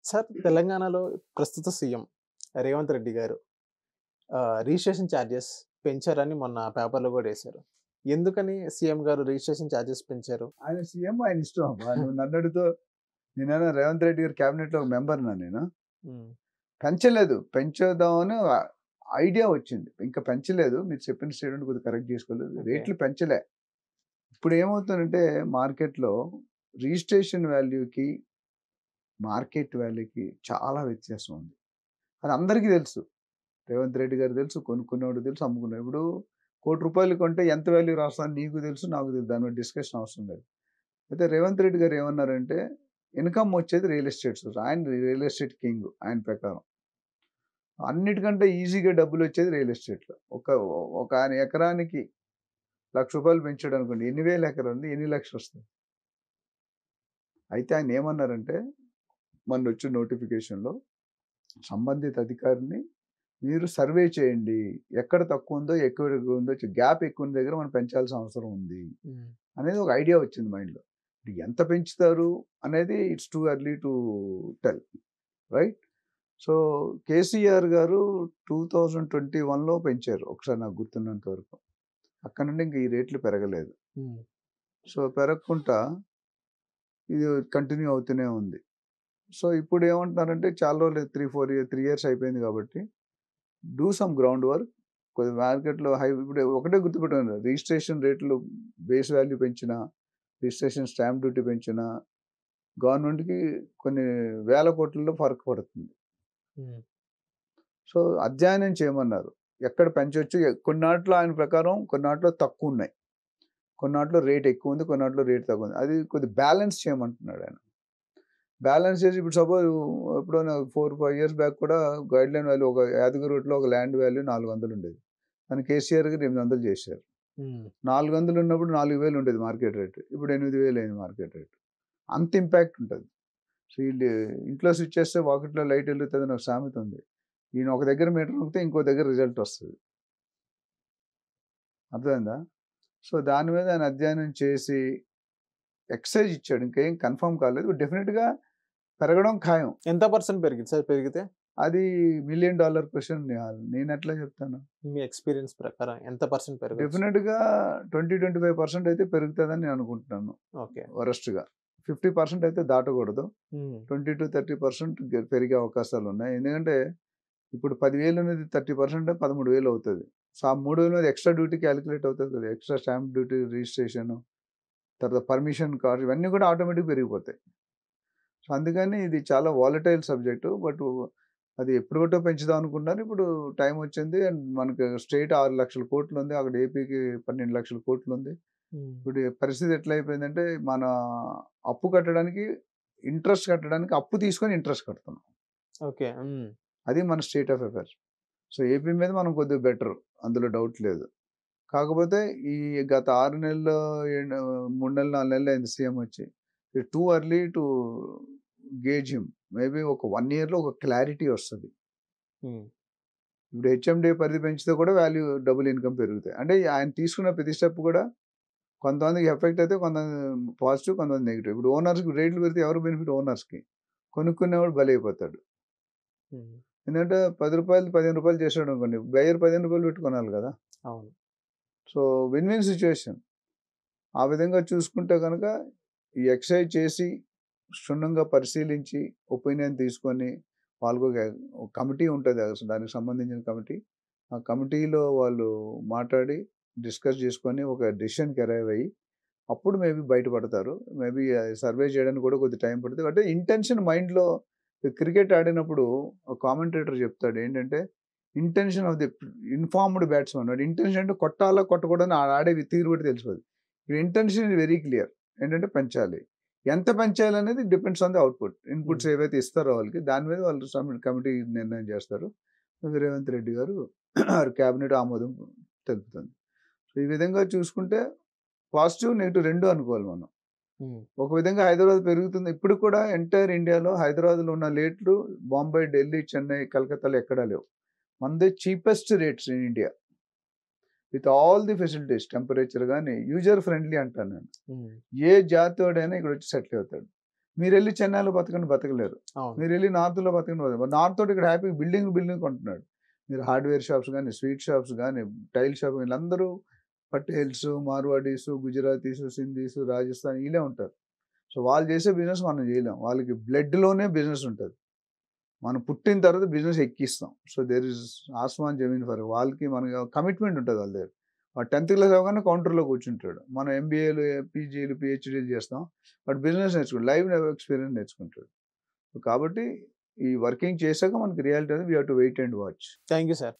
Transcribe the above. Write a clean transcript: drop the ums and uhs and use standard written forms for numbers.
Sir తెలంగాణలో ప్రస్తుత CM Revanth Reddy గారు రిజిస్ట్రేషన్ ఛార్జెస్ పెంచారని మొన్న పేపర్‌లో గూడా యేశారు. ఎందుకని సీఎం గారు రిజిస్ట్రేషన్ ఛార్జెస్ పెంచారు? ఆయన సీఎం ఆయన ఇష్టం అబ్బా. నువ్వు నన్నడుగుతావు. నేనేమన్నా రేవంత్ రెడ్డి గారి క్యాబినెట్‌లో ఒక మెంబర్‌నా నేను? హ్మ్. పెంచలేదు. పెంచుదామని ఐడియా వచ్చింది. ఇంకా పెంచలేదు. మీరు చెప్పిన స్టేట్మెంట్ కొద్దిగా కరెక్ట్ చేసుకోలేదు. ఓకే. రేట్లు పెంచలే. ఇప్పుడు ఏమవుతుందంటే మార్కెట్‌లో రిజిస్ట్రేషన్ వాల్యూకి, మార్కెట్ వాల్యూకి చాలా వ్యత్యాసం ఉంది. అది అందరికీ తెలుసు. రేవంత్ రెడ్డి గారికి తెలుసు, కొనుక్కున్నోడికి తెలుసు, అమ్ముకున్నోడు. ఇప్పుడు ₹1,00,00,000 కొంటే ఎంత వాల్యూ రాస్తానో నీకు తెలుసు, నాకు తెలుసు. దాని మీద డిస్కషన్ అవసరం లేదు. అయితే రేవంత్ రెడ్డి గారు ఏమన్నారంటే, ఇన్‌కమ్ వచ్చేది రియల్ ఎస్టేట్ సోర్స్. ఆయన రియల్ ఎస్టేట్ కింగ్ ఆయన ప్రకారం. అన్నిటికంటే ఈజీగా డబ్బులొచ్చేది రియల్ ఎస్టేట్‌లో. ఒక ఆయన ఎకరానికి ₹1,00,000 పెంచాడనుకోండి. ఎన్ని వేల ఎకరం ఉంది? ఎన్ని లక్షలొస్తాయి? అయితే ఆయన ఏమన్నారంటే, మొన్నొచ్చిన నోటిఫికేషన్‌లో సంబంధిత అధికారిని మీరు సర్వే చేయండి. ఎక్కడ తక్కువుందో, ఎక్కువ ఉందో గ్యాప్ ఎక్కువున్న దగ్గర మనం పెంచాల్సిన అవసరం ఉంది. హ్మ్. అనేది ఒక ఐడియా వచ్చింది మైండ్‌లో. ఇప్పుడు ఎంత పెంచుతారు అనేది it's too early to tell. Right? So, KCR గారు 2021లో పెంచారు. ఒకసారి నాకు గుర్తున్నంత వరకు. అక్కడి నుండి ఇంక ఈ రేట్లు పెరగలేదు. హ్మ్. సో, పెరగకుండా ఇది కంటిన్యూ అవుతూనే ఉంది. సో, ఇప్పుడు ఏమంటున్నారంటే చాలా రోజులు 3 ఇయర్స్ అయిపోయింది కాబట్టి డూ సమ్ గ్రౌండ్ వర్క్. కొద్దిగా మార్కెట్‌లో ఇప్పుడు ఒకటే గుర్తుపెట్టుకోండి. రిజిస్ట్రేషన్ రేట్లు బేస్ వాల్యూ పెంచినా, రిజిస్ట్రేషన్ స్టాంప్ డ్యూటీ పెంచినా గవర్నమెంట్‌కి కొన్ని వేల కోట్లలో ఫరక్ పడుతుంది. హ్మ్. సో, అధ్యయనం చేయమన్నారు. ఎక్కడ పెంచొచ్చు? కొన్నాటిలో ఆయన ప్రకారం కొన్నాటిలో తక్కువున్నాయి. కొన్నాటిలో రేట్ ఎక్కువుంది. కొన్నాటిలో రేట్ తక్కువుంది. అది కొద్దిగా బ్యాలెన్స్ చేయమంటున్నాడు ఆయన. బ్యాలెన్స్ చేసి ఇప్పుడు సపోజ్ ఎప్పుడో 5 ఇయర్స్ బ్యాక్ కూడా గైడ్‌లైన్ వాల్యూ ఒక యాదగిరిగుట్టలో ఒక ల్యాండ్ వాల్యూ 400 ఉండేది. కానీ కేసీఆర్ గారు 800 చేశారు. హ్మ్. 400 ఉన్నప్పుడు 4000 ఉండేది మార్కెట్ రేట్. ఇప్పుడు 8000 అయింది మార్కెట్ రేట్. అంత ఇంపాక్ట్ ఉంటది. సో, ఈళ్ళు ఇంట్లో స్విచ్ చేస్తే వాకిట్లో లైట్ ఎలుగుతదని ఒక సామెత ఉంది. ఈయన ఒక దగ్గర మీటర్ నొక్కితే ఇంకో దగ్గర రిజల్ట్ వస్తది. అర్థమైందా? సో, దాని మీద ఆయన అధ్యయనం చేసి ఎక్సైజ్ ఇచ్చాడు. ఇంకేం కన్ఫర్మ్ కాలేదు. డెఫినిట్‌గా పెరగడం ఖాయం. ఎంత పర్సెంట్ పెరిగింది సార్ పెరిగితే? అది $1,000,000 క్వెషన్ నేనెట్లా చెప్తాను? మీ ఎక్స్‌పీరియన్స్ ప్రకారం ఎంత పర్సెంట్ పెరగొచ్చు? డెఫినిట్‌గా 25% అయితే పెరుగుతదని నేను అనుకుంటున్నాను. ఓకే. వరస్ట్‌గా. 50% అయితే దాటకూడదు. హ్మ్. 20-30% పెరిగే అవకాశాలున్నాయి. ఎందుకంటే ఇప్పుడు 10,000 అనేది 30% 13,000 అవుతది. సో, ఆ 3,000 మీద ఎక్స్‌ట్రా డ్యూటీ కాలిక్యులేట్ అవుతది కదా! ఎక్స్‌ట్రా స్టాంప్ డ్యూటీ, రిజిస్ట్రేషను, తర్వాత పర్మిషన్ కాస్ట్ ఇవన్నీ కూడా ఆటోమేటిక్‌గా పెరిగిపోతాయి. సో, అందుకని ఇది చాలా వాలటైల్ సబ్జెక్టు. అది ఎప్పుడో పెంచుదాం అనుకున్నారు. ఇప్పుడు టైం వచ్చింది. అండ్ మనకు స్టేట్ 6,00,000 ఉంది. అక్కడ ఏపీకి 12,00,000 ఉంది. హ్మ్. ఇప్పుడు ఈ పరిస్థితి ఎట్లా అయిపోయిందంటే, మన అప్పు కట్టడానికి, ఇంట్రెస్ట్ కట్టడానికి అప్పు తీసుకొని ఇంట్రెస్ట్ కడుతున్నాం. ఓకే. హ్మ్. అది మన state of affairs. So, AP మీద మనం కొద్దిగా బెటర్. అందులో డౌట్ లేదు. కాకపోతే ఈ గత 6 నెలలు, 3 నెలలు, 4 నెలలు అయింది సీఎం వచ్చి. It's too early to gauge him. Maybe ఒక 1 ఇయర్‌లో ఒక క్లారిటీ వస్తది. హ్మ్. ఇప్పుడు హెచ్ఎండీ పరిధి పెంచితే కూడా వాల్యూ డబుల్ ఇన్‌కమ్ పెరుగుతాయి. అంటే ఆయన తీసుకున్న ప్రతి స్టెప్ కూడా కొంతమందికి ఎఫెక్ట్ అయితే కొంతమంది పాజిటివ్, కొంతమంది నెగెటివ్. ఇప్పుడు ఓనర్స్‌కి రేట్లు పెడితే ఎవరు బెనిఫిట్ ఓనర్స్‌కి. కొనుక్కునేవాడు బలైపోతాడు. హ్మ్. ఎందుకంటే రూ. 10 రూ. 15 చేసాడనుకోండి. బయర్ రూ. 15 పెట్టి కొనాలి కదా! అవును. So, win win situation. ఆ విధంగా చూసుకుంటే గనక ఈ ఎక్సైజ్ చేసి క్షుణ్ణంగా పరిశీలించి ఒపీనియన్ తీసుకొని వాళ్ళకు ఒక కమిటీ ఉంటది. అసలు దానికి సంబంధించిన కమిటీ. ఆ కమిటీలో వాళ్ళు మాట్లాడి డిస్కస్ చేసుకొని ఒక డెసిషన్‌కి అరైవ్ అయ్యి అప్పుడు మేబీ బయటపడతారు. మేబీ సర్వే చేయడానికి కూడా కొద్దిగా టైం పడుతది. అంటే ఇంటెన్షన్ మైండ్‌లో క్రికెట్ ఆడినప్పుడు ఒక కామెంటేటర్ చెప్తాడు. ఏంటంటే, intention of the informed batsman. వాడి ఇంటెన్షన్ అంటే కొట్టాలా, కొట్టకూడదని ఆడే తీరు బట్టి తెలిసిపోద్ది. ఇక్కడ ఇంటెన్షన్ ఇస్ వెరీ క్లియర్. ఏంటంటే పెంచాలి. ఎంత పెంచాలనేది depends on the output. Inputs hmm. ఏవైతే ఇస్తారో వాళ్ళకి దాని మీద వాళ్ళు కమిటీ నిర్ణయం చేస్తారు. రేవంత్ రెడ్డి గారు క్యాబినెట్ ఆమోదం తెలుపుతుంది. సో, ఈ విధంగా చూసుకుంటే పాజిటివ్, నెగెటివ్ 2 అనుకోవాలి మనం. హ్మ్. ఒక విధంగా హైదరాబాద్ పెరుగుతుంది. ఇప్పటికి కూడా ఎంటైర్ ఇండియాలో హైదరాబాద్‌లో ఉన్న రేట్లు బాంబే, ఢిల్లీ, చెన్నై, కలకత్తాలో ఎక్కడా లేవు. మనదే cheapest rates in India. With all the facilities temperature గాని, యూజర్ ఫ్రెండ్లీ అంటాను నేను. హ్మ్. ఏ జాతోడైనా ఇక్కడొచ్చి సెటిల్ అవుతాడు. మీరు వెళ్ళి చెన్నైలో బతకండి బతకలేరు, అవును. మీరు వెళ్ళి నార్త్లో బతకండి నార్త్ తోటి ఇక్కడ హ్యాపీగా బిల్డింగ్ కొంటున్నాడు. మీరు హార్డ్వేర్ షాప్స్ కానీ, స్వీట్ షాప్స్ కానీ, టైల్ షాప్, వీళ్ళందరూ పటేల్స్, మార్వాడీస్, గుజరాతీస్, సింధీస్, రాజస్థాన్ వీళ్ళే ఉంటారు. సో వాళ్ళు చేసే బిజినెస్ మనం చేయలేం. వాళ్ళకి బ్లడ్లోనే బిజినెస్ ఉంటుంది. మనం పుట్టిన తర్వాత బిజినెస్ ఎక్కిస్తాం. So there is aasmaan zameen ఫర్ వాళ్ళకి మనకి కమిట్మెంట్ ఉంటుంది వాళ్ళ దగ్గర. వాడు 10th క్లాస్ అవ్వగానే కౌంటర్లో కూర్చుంటాడు. మనం ఎంబీఏలు, పీజీలు, పిహెచ్డీలు చేస్తాం. బట్ బిజినెస్ నేర్చుకుంటాడు, లైవ్ ఎక్స్పీరియన్స్ నేర్చుకుంటాడు. కాబట్టి ఈ వర్కింగ్ చేశాక మనకి రియాలిటీ అనేది we have to wait and watch. Thank you sir.